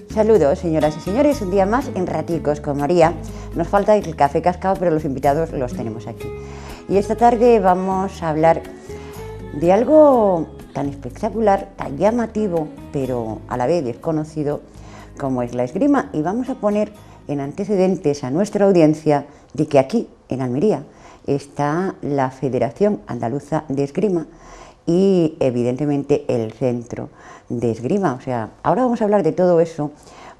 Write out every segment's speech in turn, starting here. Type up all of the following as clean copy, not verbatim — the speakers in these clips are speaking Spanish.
Saludos, señoras y señores, un día más en Raticos con María. Nos falta el café cascado, pero los invitados los tenemos aquí. Y esta tarde vamos a hablar de algo tan espectacular, tan llamativo, pero a la vez desconocido, como es la esgrima. Y vamos a poner en antecedentes a nuestra audiencia de que aquí, en Almería, está la Federación Andaluza de Esgrima y evidentemente el Centro de Esgrima. O sea, ahora vamos a hablar de todo eso,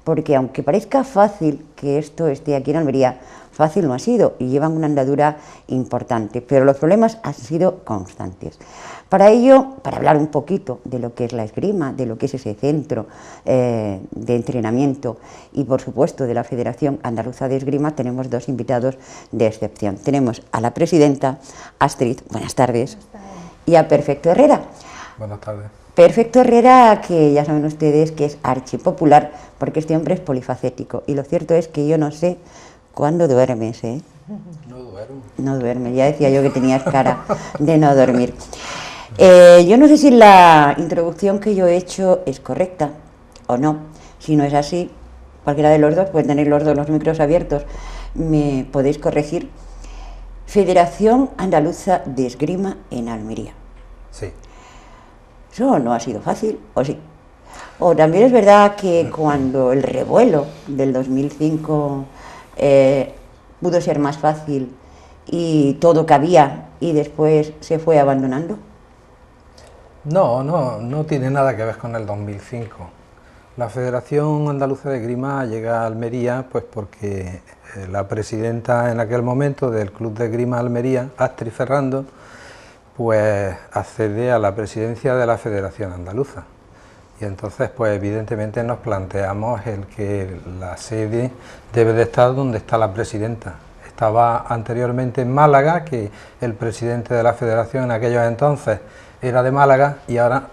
porque aunque parezca fácil que esto esté aquí en Almería, fácil no ha sido y llevan una andadura importante, pero los problemas han sido constantes. Para ello, para hablar un poquito de lo que es la esgrima, de lo que es ese centro de entrenamiento y por supuesto de la Federación Andaluza de Esgrima, tenemos dos invitados de excepción. Tenemos a la presidenta Astrid, buenas tardes, y a Perfecto Herrera. Buenas tardes. Perfecto Herrera, que ya saben ustedes que es archipopular, porque este hombre es polifacético, y lo cierto es que yo no sé cuándo duermes, ¿eh? No duermo. No duerme, ya decía yo que tenías cara de no dormir. Yo no sé si la introducción que yo he hecho es correcta o no. Si no es así, cualquiera de los dos, pueden tener los dos los micros abiertos, me podéis corregir. Federación Andaluza de Esgrima en Almería. Sí. Eso no ha sido fácil, ¿o sí? O también es verdad que cuando el revuelo del 2005 pudo ser más fácil y todo cabía y después se fue abandonando. No tiene nada que ver con el 2005. La Federación Andaluza de Esgrima llega a Almería pues porque la presidenta en aquel momento del Club de Esgrima Almería, Astrid Ferrando, pues accede a la presidencia de la Federación Andaluza. Y entonces pues evidentemente nos planteamos el que la sede debe de estar donde está la presidenta. Estaba anteriormente en Málaga, que el presidente de la Federación en aquellos entonces era de Málaga y ahora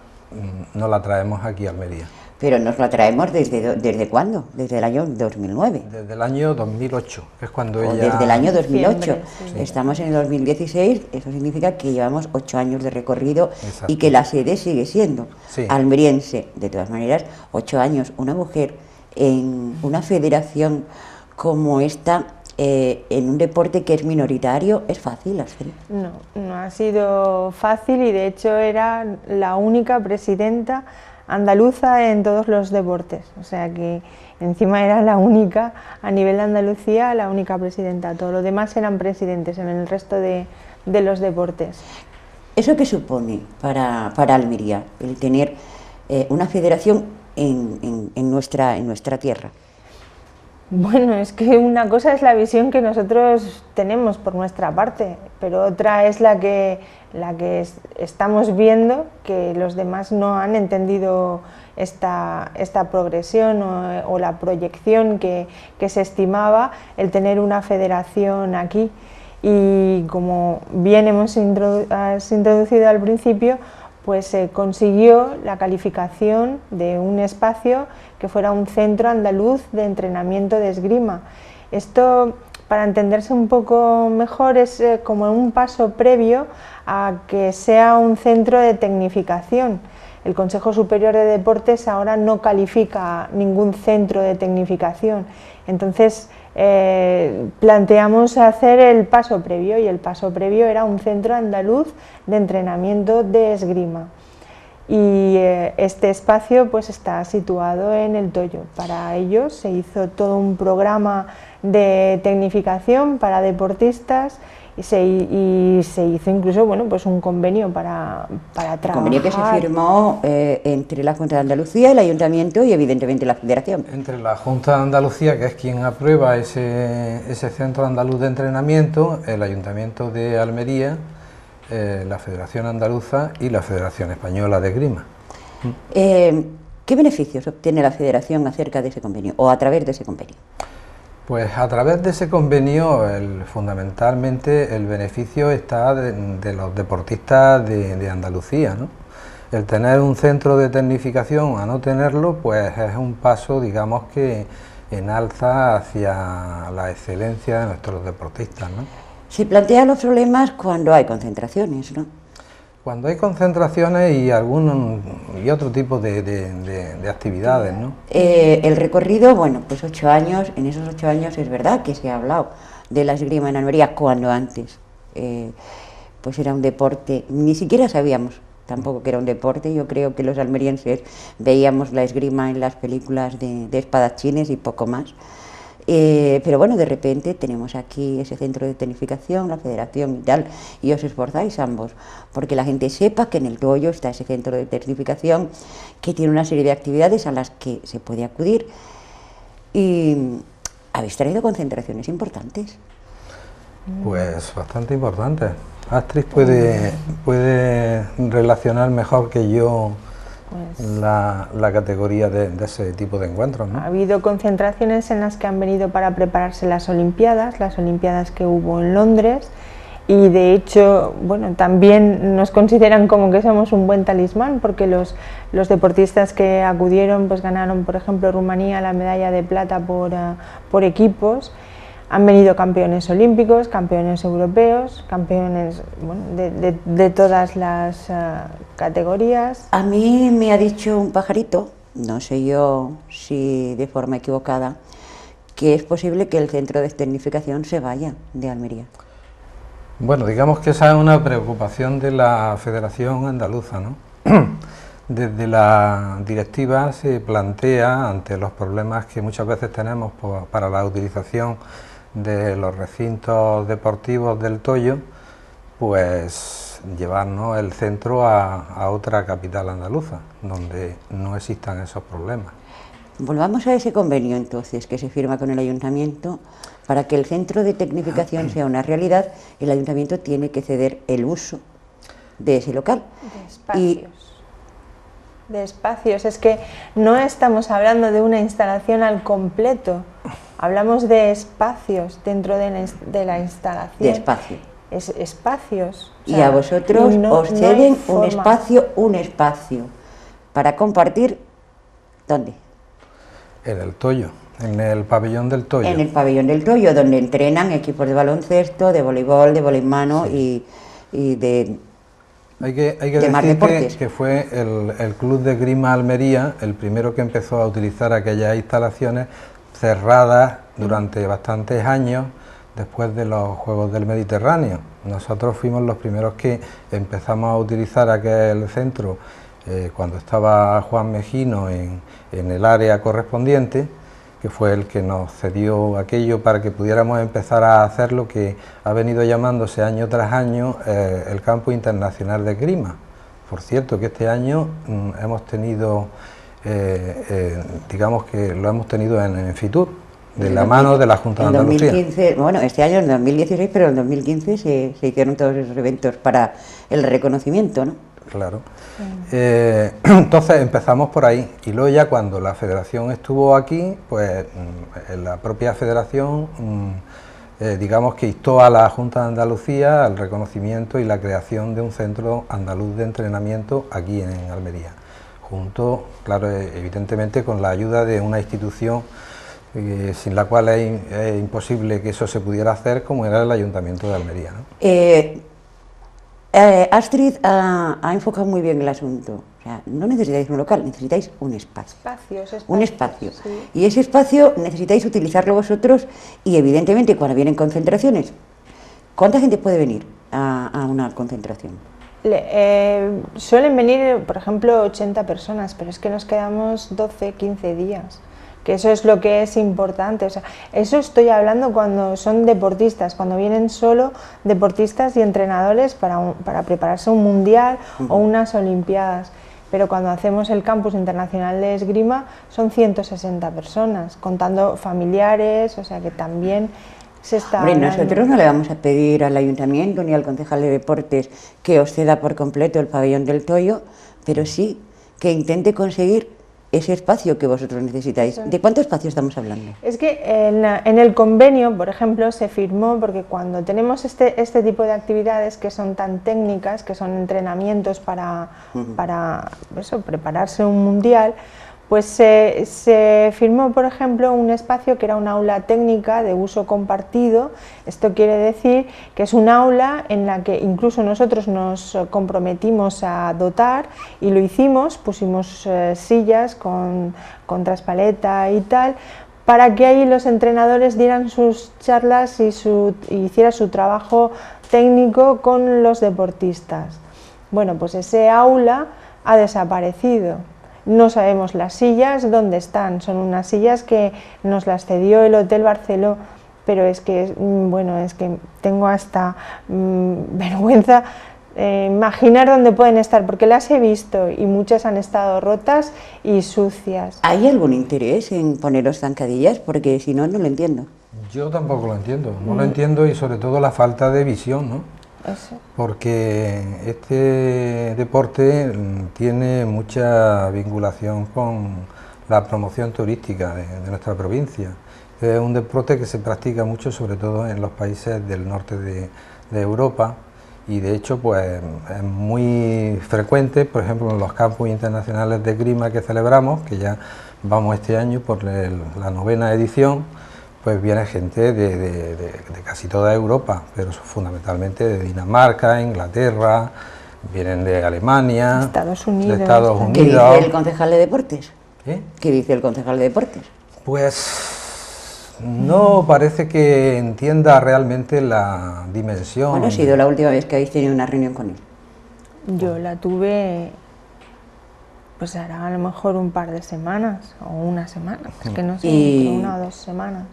nos la traemos aquí a Almería. Pero nos la traemos ¿desde cuándo? Desde el año 2009. Desde el año 2008, que es cuando ella... Desde el año 2008. Sí. Estamos en el 2016, eso significa que llevamos 8 años de recorrido. Exacto. Y que la sede sigue siendo Sí. almeriense. De todas maneras, 8 años, una mujer en una federación como esta, en un deporte que es minoritario, ¿es fácil hacer? No ha sido fácil y de hecho era la única presidenta andaluza en todos los deportes, o sea que encima era la única, a nivel de Andalucía, la única presidenta. Todos los demás eran presidentes en el resto de los deportes. ¿Eso qué supone para Almería, el tener una federación en nuestra tierra? Bueno, es que una cosa es la visión que nosotros tenemos por nuestra parte, pero otra es la que estamos viendo, que los demás no han entendido esta progresión o la proyección que se estimaba el tener una federación aquí. Y como bien has introducido al principio, pues se consiguió la calificación de un espacio que fuera un centro andaluz de entrenamiento de esgrima. Esto, para entenderse un poco mejor, es como un paso previo a que sea un centro de tecnificación. El Consejo Superior de Deportes ahora no califica ningún centro de tecnificación, entonces planteamos hacer el paso previo, y el paso previo era un centro andaluz de entrenamiento de esgrima. Y este espacio pues está situado en El Toyo. Para ello se hizo todo un programa de tecnificación para deportistas y se hizo incluso pues un convenio para trabajar. Convenio que se firmó entre la Junta de Andalucía, el Ayuntamiento y evidentemente la Federación. Entre la Junta de Andalucía, que es quien aprueba ese centro andaluz de entrenamiento, el Ayuntamiento de Almería, la Federación Andaluza y la Federación Española de Esgrima. ¿Qué beneficios obtiene la Federación acerca de ese convenio o a través de ese convenio? Pues a través de ese convenio, fundamentalmente el beneficio está de los deportistas de Andalucía, ¿no? El tener un centro de tecnificación a no tenerlo, pues es un paso, digamos, que enalza hacia la excelencia de nuestros deportistas, ¿no? Se plantean los problemas cuando hay concentraciones, ¿no? Cuando hay concentraciones y otro tipo de actividades, ¿no? El recorrido, bueno, pues 8 años, en esos 8 años es verdad que se ha hablado de la esgrima en Almería, cuando antes pues era un deporte, ni siquiera sabíamos tampoco que era un deporte. Yo creo que los almerienses veíamos la esgrima en las películas de espadachines y poco más. Pero bueno, de repente tenemos aquí ese centro de tecnificación, la federación y tal, y os esforzáis ambos, porque la gente sepa que en el Toyo está ese centro de tecnificación, que tiene una serie de actividades a las que se puede acudir, y habéis traído concentraciones importantes. Pues bastante importantes. Astrid puede relacionar mejor que yo la categoría de ese tipo de encuentros, ¿no? Ha habido concentraciones en las que han venido para prepararse las Olimpiadas que hubo en Londres, y de hecho, bueno, también nos consideran como que somos un buen talismán, porque los deportistas que acudieron pues ganaron, por ejemplo, Rumanía la medalla de plata por equipos. Han venido campeones olímpicos, campeones europeos, campeones, bueno, de todas las categorías. A mí me ha dicho un pajarito, no sé yo si de forma equivocada, que es posible que el centro de tecnificación se vaya de Almería. Bueno, digamos que esa es una preocupación de la Federación Andaluza, ¿no? Desde la directiva se plantea, ante los problemas que muchas veces tenemos para la utilización de los recintos deportivos del Toyo, pues llevarnos el centro a otra capital andaluza, donde no existan esos problemas. Volvamos a ese convenio entonces que se firma con el Ayuntamiento. Para que el centro de tecnificación sea una realidad, el Ayuntamiento tiene que ceder el uso de ese local. De espacios, es que no estamos hablando de una instalación al completo, hablamos de espacios dentro de la instalación. De espacio. Espacios. O sea, y a vosotros os ceden un espacio para compartir, ¿dónde? En el Toyo, en el pabellón del Toyo. En el pabellón del Toyo, donde entrenan equipos de baloncesto, de voleibol, de voleibmano, sí. y de... Hay que decir que fue el Club de Esgrima Almería el primero que empezó a utilizar aquellas instalaciones cerradas durante bastantes años después de los Juegos del Mediterráneo. Nosotros fuimos los primeros que empezamos a utilizar aquel centro cuando estaba Juan Mejino en el área correspondiente, que fue el que nos cedió aquello para que pudiéramos empezar a hacer lo que ha venido llamándose año tras año el Campo Internacional de Esgrima. Por cierto, que este año hemos tenido, digamos que lo hemos tenido en Fitur, de la mano de la Junta de Andalucía. 2015, bueno, este año en 2016, pero en 2015 se hicieron todos esos eventos para el reconocimiento, ¿no? Claro. Entonces empezamos por ahí, y luego ya cuando la federación estuvo aquí, pues la propia federación digamos que instó a la Junta de Andalucía al reconocimiento y la creación de un centro andaluz de entrenamiento aquí en Almería, junto, claro, evidentemente con la ayuda de una institución sin la cual es imposible que eso se pudiera hacer, como era el Ayuntamiento de Almería, ¿no? Astrid ha enfocado muy bien el asunto. O sea, no necesitáis un local, necesitáis un espacio. Un espacio. Sí. Y ese espacio necesitáis utilizarlo vosotros, y evidentemente cuando vienen concentraciones, ¿cuánta gente puede venir a una concentración? Suelen venir, por ejemplo, 80 personas, pero es que nos quedamos 12, 15 días. Que eso es lo que es importante, o sea, eso estoy hablando cuando son deportistas, cuando vienen solo deportistas y entrenadores para prepararse un mundial o unas olimpiadas, pero cuando hacemos el campus internacional de esgrima son 160 personas, contando familiares, o sea que también se está hablando. Nosotros no le vamos a pedir al ayuntamiento ni al concejal de deportes que os ceda por completo el pabellón del Toyo, pero sí que intente conseguir ese espacio que vosotros necesitáis. ¿De cuánto espacio estamos hablando? Es que en el convenio, por ejemplo, se firmó, porque cuando tenemos este tipo de actividades que son tan técnicas, que son entrenamientos para eso, prepararse un mundial, Pues se firmó, por ejemplo, un espacio que era un aula técnica de uso compartido. Esto quiere decir que es un aula en la que incluso nosotros nos comprometimos a dotar y lo hicimos, pusimos sillas con traspaleta y tal, para que ahí los entrenadores dieran sus charlas y hicieran su trabajo técnico con los deportistas. Bueno, pues ese aula ha desaparecido. No sabemos las sillas dónde están, son unas sillas que nos las cedió el Hotel Barceló, pero es que, bueno, es que tengo hasta vergüenza imaginar dónde pueden estar, porque las he visto y muchas han estado rotas y sucias. ¿Hay algún interés en poneros zancadillas? Porque si no, no lo entiendo. Yo tampoco lo entiendo, no lo entiendo, y sobre todo la falta de visión, ¿no? Eso. Porque este deporte tiene mucha vinculación con la promoción turística de nuestra provincia. Es un deporte que se practica mucho, sobre todo en los países del norte de Europa, y de hecho pues es muy frecuente, por ejemplo, en los campus internacionales de esgrima que celebramos, que ya vamos este año por la 9ª edición. Pues viene gente de casi toda Europa, pero fundamentalmente de Dinamarca, Inglaterra, vienen de Alemania, Estados Unidos. de Estados Unidos. ¿Qué dice el concejal de deportes? ¿Eh? ¿Qué dice el concejal de deportes? Pues no parece que entienda realmente la dimensión. ¿Cuándo ha sido la última vez que habéis tenido una reunión con él? Yo la tuve, pues hará a lo mejor un par de semanas o una semana, es que no sé, entre 1 o 2 semanas.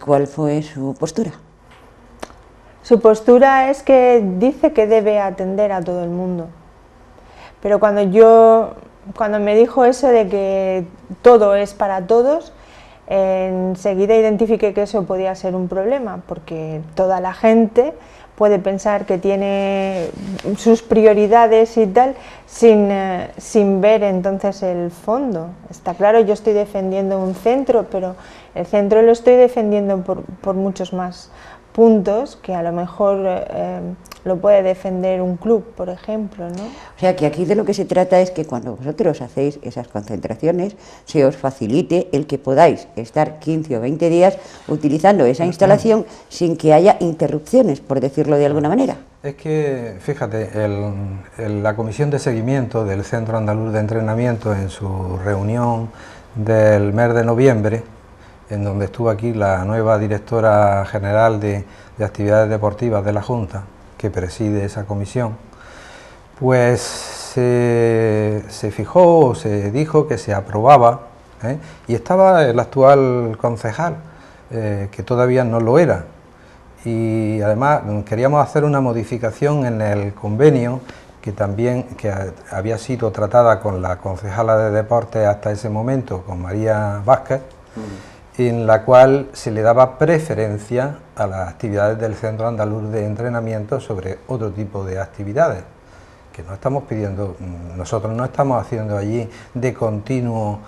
¿Cuál fue su postura? Su postura es que dice que debe atender a todo el mundo, pero cuando me dijo eso de que todo es para todos, enseguida identifiqué que eso podía ser un problema, porque toda la gente puede pensar que tiene sus prioridades y tal, sin ver entonces el fondo. Está claro, yo estoy defendiendo un centro, pero el centro lo estoy defendiendo por muchos más puntos que a lo mejor lo puede defender un club, por ejemplo, ¿no? O sea, que aquí de lo que se trata es que cuando vosotros hacéis esas concentraciones se os facilite el que podáis estar 15 o 20 días utilizando esa instalación sin que haya interrupciones, por decirlo de alguna manera. Es que, fíjate, la Comisión de Seguimiento del Centro Andaluz de Entrenamiento, en su reunión del mes de noviembre, en donde estuvo aquí la nueva directora general de actividades deportivas de la Junta, que preside esa comisión, pues se fijó o se dijo que se aprobaba, y estaba el actual concejal, que todavía no lo era, y además queríamos hacer una modificación en el convenio que había sido tratada con la concejala de deportes hasta ese momento, con María Vázquez, en la cual se le daba preferencia a las actividades del Centro Andaluz de Entrenamiento sobre otro tipo de actividades, que no estamos pidiendo, nosotros no estamos haciendo allí de continuo,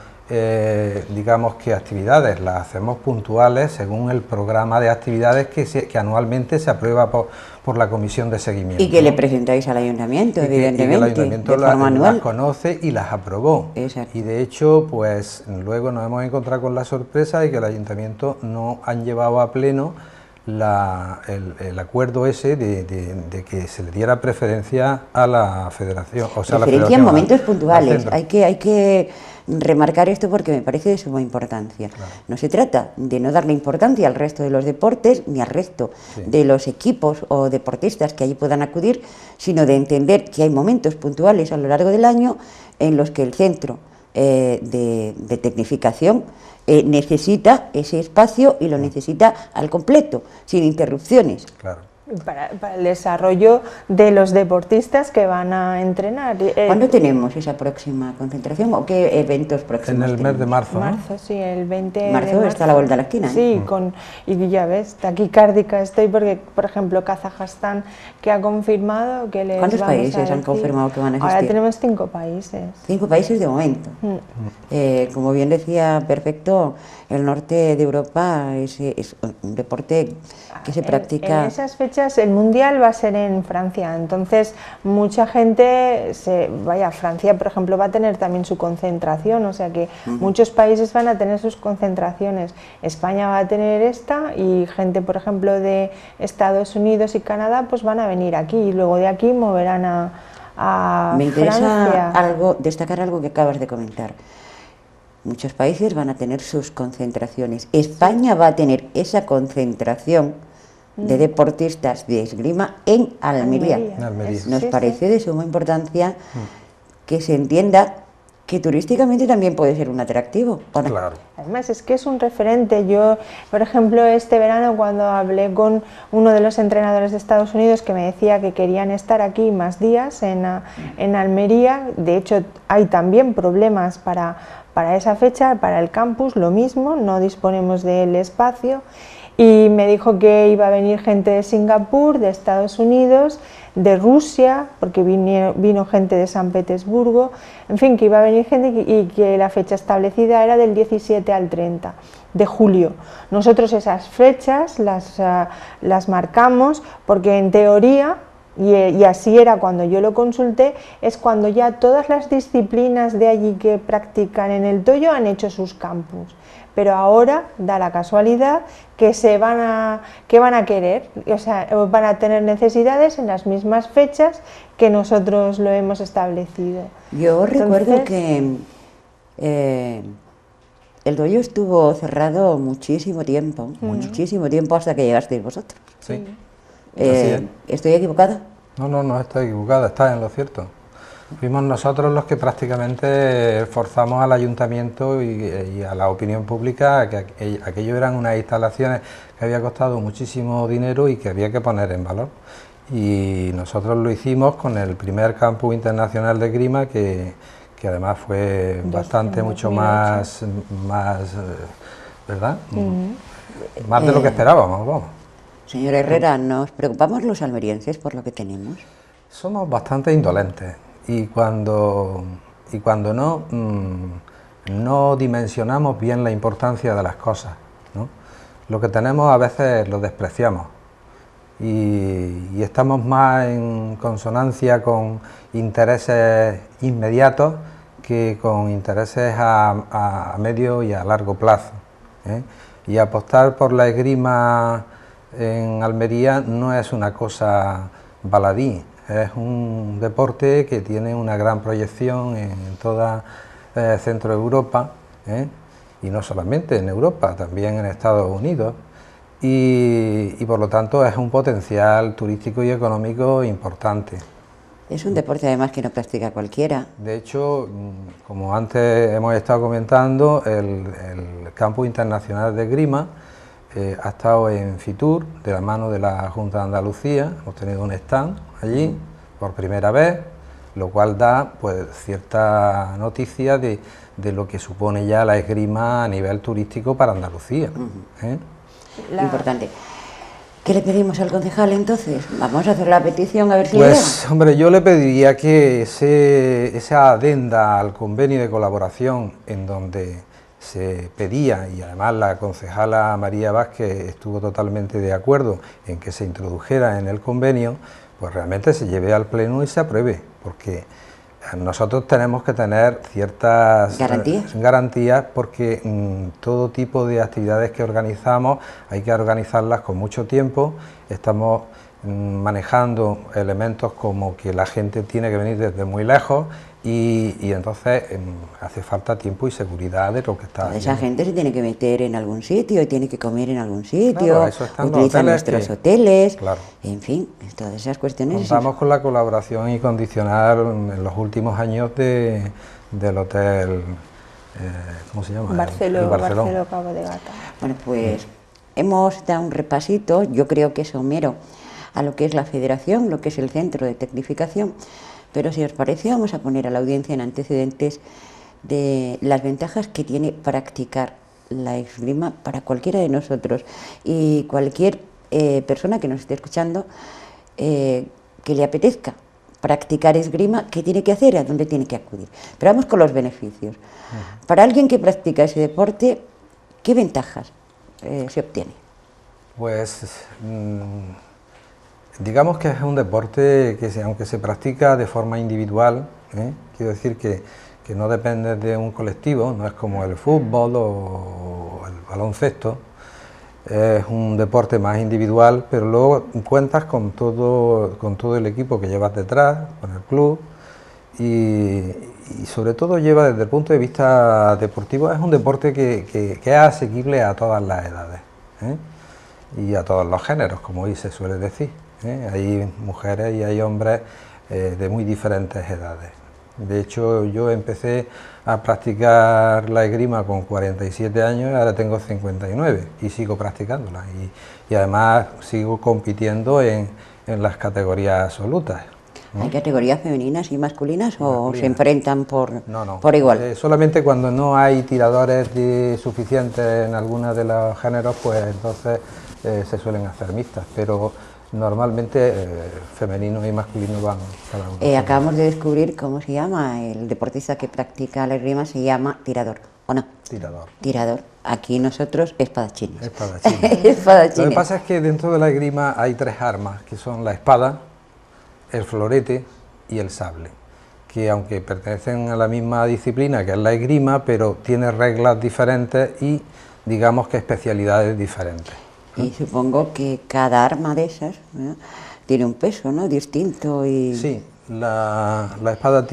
digamos que actividades, las hacemos puntuales según el programa de actividades que anualmente se aprueba por la Comisión de Seguimiento. Y que le presentáis al Ayuntamiento, evidentemente, y que el Ayuntamiento de forma anual. las conoce y las aprobó. Exacto. Y de hecho, pues luego nos hemos encontrado con la sorpresa de que el Ayuntamiento no han llevado a pleno el acuerdo ese de que se le diera preferencia a la Federación. O sea, preferencia en momentos puntuales, hay que remarcar esto porque me parece de suma importancia. Claro. No se trata de no darle importancia al resto de los deportes ni al resto de los equipos o deportistas que allí puedan acudir, sino de entender que hay momentos puntuales a lo largo del año en los que el centro de tecnificación necesita ese espacio y lo necesita al completo, sin interrupciones. Claro. Para el desarrollo de los deportistas que van a entrenar. ¿Cuándo tenemos esa próxima concentración o qué eventos próximos? En el mes de marzo, ¿no? Marzo, sí, el 20 de marzo. Está a la vuelta de la esquina. Sí, y ya ves, taquicárdica estoy porque, por ejemplo, Kazajstán, que ha confirmado que les ¿Cuántos vamos países han confirmado que van a asistir? Ahora tenemos 5 países. 5 países de momento. Como bien decía Perfecto, el norte de Europa es un deporte que se practica... En esas fechas fechas el Mundial va a ser en Francia, entonces mucha gente, Francia por ejemplo va a tener también su concentración, o sea que muchos países van a tener sus concentraciones. España va a tener esta y gente por ejemplo de Estados Unidos y Canadá pues van a venir aquí y luego de aquí moverán a Me interesa Francia. destacar algo que acabas de comentar. Muchos países van a tener sus concentraciones. España va a tener esa concentración de deportistas de esgrima en Almería. Almería. Nos Sí, parece sí. de suma importancia que se entienda que turísticamente también puede ser un atractivo, ¿o no? Claro. Además es que es un referente. Yo, por ejemplo, este verano cuando hablé con uno de los entrenadores de Estados Unidos que me decía que querían estar aquí más días en Almería, de hecho hay también problemas para esa fecha, para el campus, lo mismo, no disponemos del espacio, y me dijo que iba a venir gente de Singapur, de Estados Unidos, de Rusia, porque vino gente de San Petersburgo, en fin, que iba a venir gente y que la fecha establecida era del 17 al 30 de julio. Nosotros esas fechas las marcamos porque en teoría, y así era cuando yo lo consulté, es cuando ya todas las disciplinas de allí que practican en el dojo han hecho sus campus. Pero ahora da la casualidad que van a querer, o sea, van a tener necesidades en las mismas fechas que nosotros lo hemos establecido. Yo recuerdo que el dojo estuvo cerrado muchísimo tiempo hasta que llegasteis vosotros. Sí. Así es. ¿Estoy equivocada? No está equivocada, está en lo cierto. Fuimos nosotros los que prácticamente forzamos al ayuntamiento y a la opinión pública a que aquello eran unas instalaciones que había costado muchísimo dinero y que había que poner en valor. Y nosotros lo hicimos con el primer campus internacional de esgrima que además fue bastante, mucho más, ¿verdad? Más de lo que esperábamos, vamos. Señora Herrera, ¿nos preocupamos los almerienses por lo que tenemos? Somos bastante indolentes. Y cuando no dimensionamos bien la importancia de las cosas, ¿no? Lo que tenemos a veces lo despreciamos y estamos más en consonancia con intereses inmediatos que con intereses a medio y a largo plazo, ¿eh? Y apostar por la esgrima en Almería no es una cosa baladí. Es un deporte que tiene una gran proyección en toda Centro Europa, y no solamente en Europa, también en Estados Unidos, y por lo tanto es un potencial turístico y económico importante. Es un deporte además que no practica cualquiera. De hecho, como antes hemos estado comentando, el Campus Internacional de Esgrima ha estado en Fitur, de la mano de la Junta de Andalucía. Hemos tenido un stand allí por primera vez, lo cual da pues cierta noticia de lo que supone ya la esgrima a nivel turístico para Andalucía. Importante. ¿Qué le pedimos al concejal entonces? Vamos a hacer la petición a ver si pues, hombre, yo le pediría que esa adenda al convenio de colaboración en donde se pedía, y además la concejala María Vázquez estuvo totalmente de acuerdo en que se introdujera en el convenio, pues realmente se lleve al pleno y se apruebe, porque nosotros tenemos que tener ciertas garantías porque todo tipo de actividades que organizamos hay que organizarlas con mucho tiempo. Estamos manejando elementos como que la gente tiene que venir desde muy lejos y entonces hace falta tiempo y seguridad de lo que está haciendo. Esa gente se tiene que meter en algún sitio, tiene que comer en algún sitio, claro, utilizan nuestros hoteles, claro. En fin, todas esas cuestiones. Contamos con la colaboración incondicional en los últimos años del hotel, ¿cómo se llama? Barceló Cabo de Gata. Bueno, pues hemos dado un repasito, yo creo que es somero, a lo que es la federación, lo que es el centro de tecnificación, pero si os parece vamos a poner a la audiencia en antecedentes de las ventajas que tiene practicar la esgrima para cualquiera de nosotros y cualquier persona que nos esté escuchando que le apetezca practicar esgrima, ¿qué tiene que hacer? ¿A dónde tiene que acudir? Pero vamos con los beneficios. Para alguien que practica ese deporte, ¿qué ventajas se obtiene? Pues Digamos que es un deporte que aunque se practica de forma individual, quiero decir que no depende de un colectivo, no es como el fútbol o el baloncesto, es un deporte más individual, pero luego cuentas con todo el equipo que llevas detrás, con el club, y sobre todo lleva desde el punto de vista deportivo, es un deporte que es asequible a todas las edades, y a todos los géneros, como hoy se suele decir. Hay mujeres y hay hombres de muy diferentes edades. De hecho, yo empecé a practicar la esgrima con 47 años y ahora tengo 59 y sigo practicándola. Y además sigo compitiendo en las categorías absolutas. ¿Hay categorías femeninas y masculinas o se enfrentan por igual? Solamente cuando no hay tiradores suficientes en algunos de los géneros, pues entonces se suelen hacer mixtas, pero normalmente femenino y masculino van cada uno. Acabamos de descubrir cómo se llama el deportista que practica la esgrima, se llama tirador, ¿o no? Tirador. Tirador. Aquí nosotros espadachines. Espadachines. Espadachines. Lo que pasa es que dentro de la esgrima hay tres armas, que son la espada, el florete y el sable, que aunque pertenecen a la misma disciplina que es la esgrima, pero tiene reglas diferentes y digamos que especialidades diferentes. Y supongo que cada arma de esas tiene un peso, ¿no?, distinto. Sí, la espada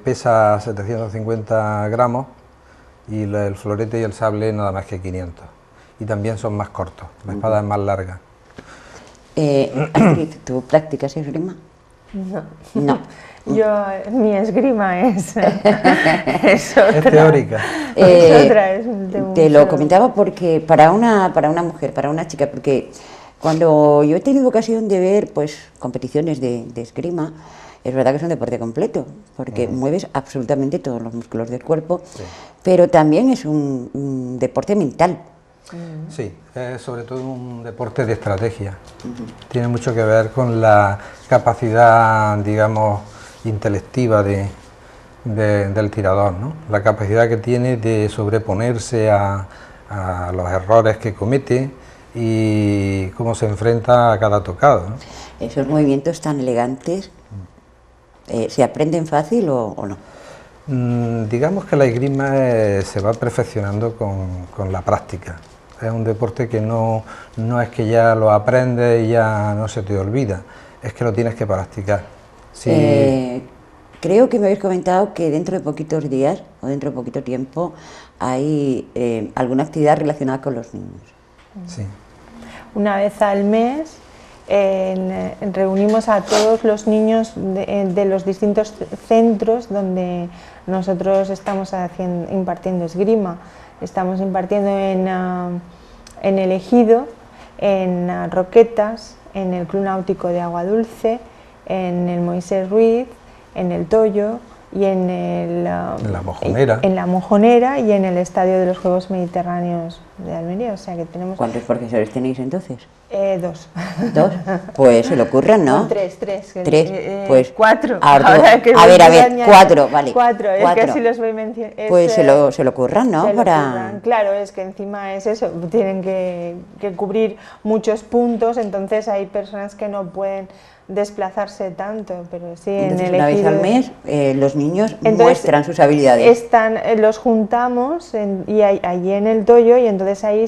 pesa 750 gramos y el florete y el sable nada más que 500. Y también son más cortos, la espada es más larga. ¿Tú practicas esgrima? No. Mi esgrima es otra. Es teórica. Es otra, te lo comentaba porque para una mujer, para una chica, porque cuando yo he tenido ocasión de ver pues competiciones de esgrima, es verdad que es un deporte completo, porque mueves absolutamente todos los músculos del cuerpo, pero también es un deporte mental. Sí, es sobre todo un deporte de estrategia. Tiene mucho que ver con la capacidad, digamos, intelectiva del tirador, ¿no? La capacidad que tiene de sobreponerse a los errores que comete y cómo se enfrenta a cada tocado, ¿no? Esos movimientos tan elegantes, ¿se aprenden fácil o no? Digamos que la esgrima se va perfeccionando con la práctica. Es un deporte que no es que ya lo aprendes y ya no se te olvida, es que lo tienes que practicar. Sí. Creo que me habéis comentado que dentro de poquitos días o dentro de poquito tiempo hay alguna actividad relacionada con los niños. Sí. Una vez al mes reunimos a todos los niños de los distintos centros donde nosotros estamos impartiendo esgrima. Estamos impartiendo en El Ejido, en Roquetas, en el Club Náutico de Agua Dulce, en el Moisés Ruiz, en el Toyo y en la Mojonera. En la Mojonera y en el Estadio de los Juegos Mediterráneos de Almería. O sea que tenemos... ¿Cuántos profesores tenéis entonces? 2. ¿2? Pues se lo ocurran, ¿no? No, 3. 3, pues 4. A ver, 4, vale. 4, es que así los voy mencionando. Pues se lo ocurran, ¿no? Claro, es que encima es eso, tienen que cubrir muchos puntos, entonces hay personas que no pueden desplazarse tanto, pero sí. Entonces, una vez al mes los niños muestran sus habilidades. Los juntamos y allí en el Toyo, y entonces ahí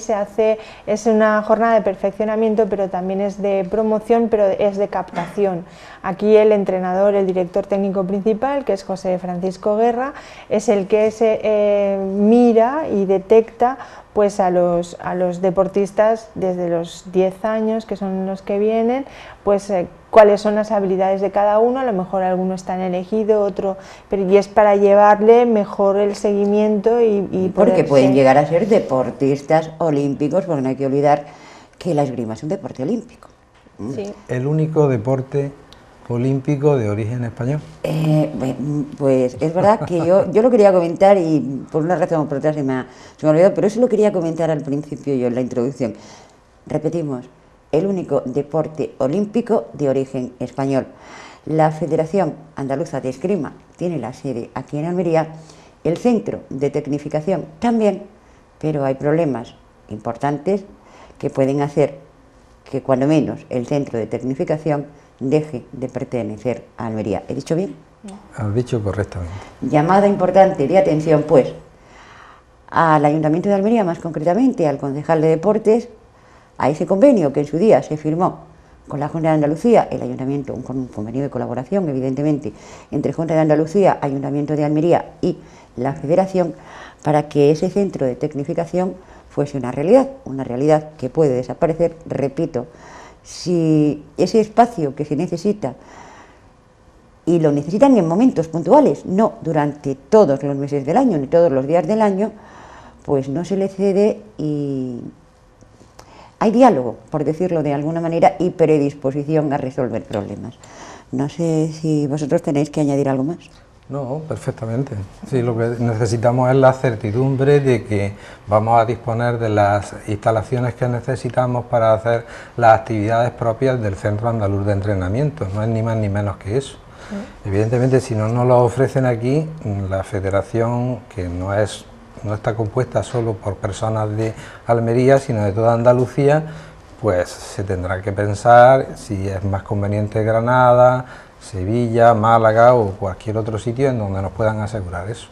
es una jornada de perfeccionamiento, pero también es de promoción, pero es de captación. Aquí el entrenador, el director técnico principal, que es José Francisco Guerra, es el que se mira y detecta pues a los deportistas desde los 10 años, que son los que vienen, pues cuáles son las habilidades de cada uno. A lo mejor alguno está en elegido, otro, y es para llevarle mejor el seguimiento y porque pueden llegar a ser deportistas olímpicos, porque no hay que olvidar que la esgrima es un deporte olímpico. Sí. El único deporte olímpico de origen español. Pues es verdad que yo lo quería comentar y por una razón o por otra se me olvidó, pero eso lo quería comentar al principio yo en la introducción. Repetimos, el único deporte olímpico de origen español. La Federación Andaluza de Esgrima tiene la sede aquí en Almería, el Centro de Tecnificación también, pero hay problemas importantes que pueden hacer que cuando menos el centro de tecnificación deje de pertenecer a Almería. ¿He dicho bien? Has dicho correctamente. Llamada importante de atención, pues, al Ayuntamiento de Almería, más concretamente al concejal de Deportes, a ese convenio que en su día se firmó con la Junta de Andalucía, el Ayuntamiento, con un convenio de colaboración, evidentemente, entre Junta de Andalucía, Ayuntamiento de Almería y la Federación, para que ese centro de tecnificación fuese una realidad que puede desaparecer, repito, si ese espacio que se necesita, y lo necesitan en momentos puntuales, no durante todos los meses del año, ni todos los días del año, pues no se le cede y hay diálogo, por decirlo de alguna manera, y predisposición a resolver problemas. No sé si vosotros tenéis que añadir algo más. No, perfectamente. Sí, lo que necesitamos es la certidumbre de que vamos a disponer de las instalaciones que necesitamos para hacer las actividades propias del Centro Andaluz de Entrenamiento, no es ni más ni menos que eso. Sí. Evidentemente, si no nos lo ofrecen aquí, la federación, que no está compuesta solo por personas de Almería, sino de toda Andalucía, pues se tendrá que pensar si es más conveniente Granada, Sevilla, Málaga o cualquier otro sitio en donde nos puedan asegurar eso.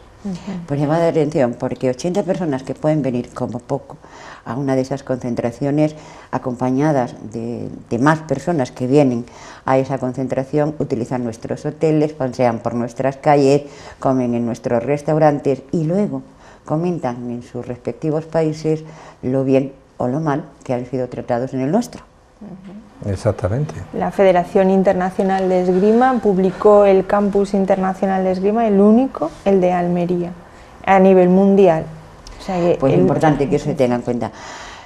Pues llamada de atención, porque 80 personas que pueden venir como poco a una de esas concentraciones, acompañadas de más personas que vienen a esa concentración, utilizan nuestros hoteles, pasean por nuestras calles, comen en nuestros restaurantes y luego comentan en sus respectivos países lo bien o lo mal que han sido tratados en el nuestro. Exactamente. La Federación Internacional de Esgrima publicó el Campus Internacional de Esgrima, el único, el de Almería, a nivel mundial. O sea que pues es importante que eso se tenga en cuenta.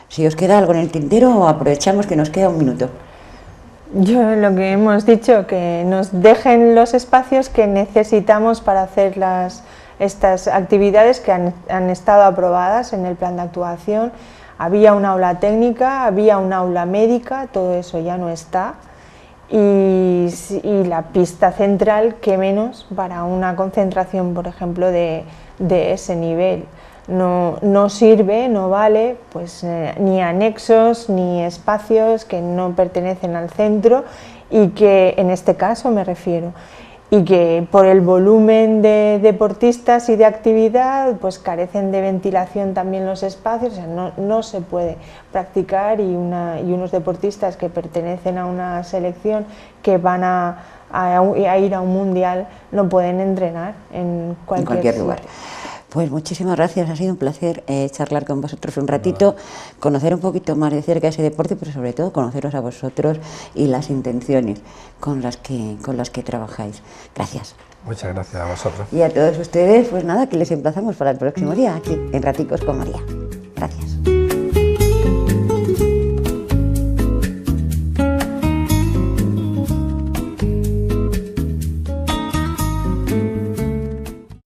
Si os queda algo en el tintero, aprovechamos que nos queda un minuto. Yo lo que hemos dicho, que nos dejen los espacios que necesitamos para hacer estas actividades que han estado aprobadas en el plan de actuación. Había un aula técnica, había un aula médica, todo eso ya no está, y la pista central, que menos para una concentración, por ejemplo, de ese nivel. No sirve, no vale, pues ni anexos ni espacios que no pertenecen al centro, y que en este caso me refiero, y que por el volumen de deportistas y de actividad pues carecen de ventilación también los espacios. O sea, no se puede practicar, y unos deportistas que pertenecen a una selección que van a ir a un mundial no pueden entrenar en cualquier lugar. Pues muchísimas gracias, ha sido un placer charlar con vosotros un ratito, conocer un poquito más de cerca ese deporte, pero sobre todo conoceros a vosotros y las intenciones con las que trabajáis. Gracias. Muchas gracias a vosotros. Y a todos ustedes, pues nada, que les emplazamos para el próximo día aquí en Raticos con María. Gracias.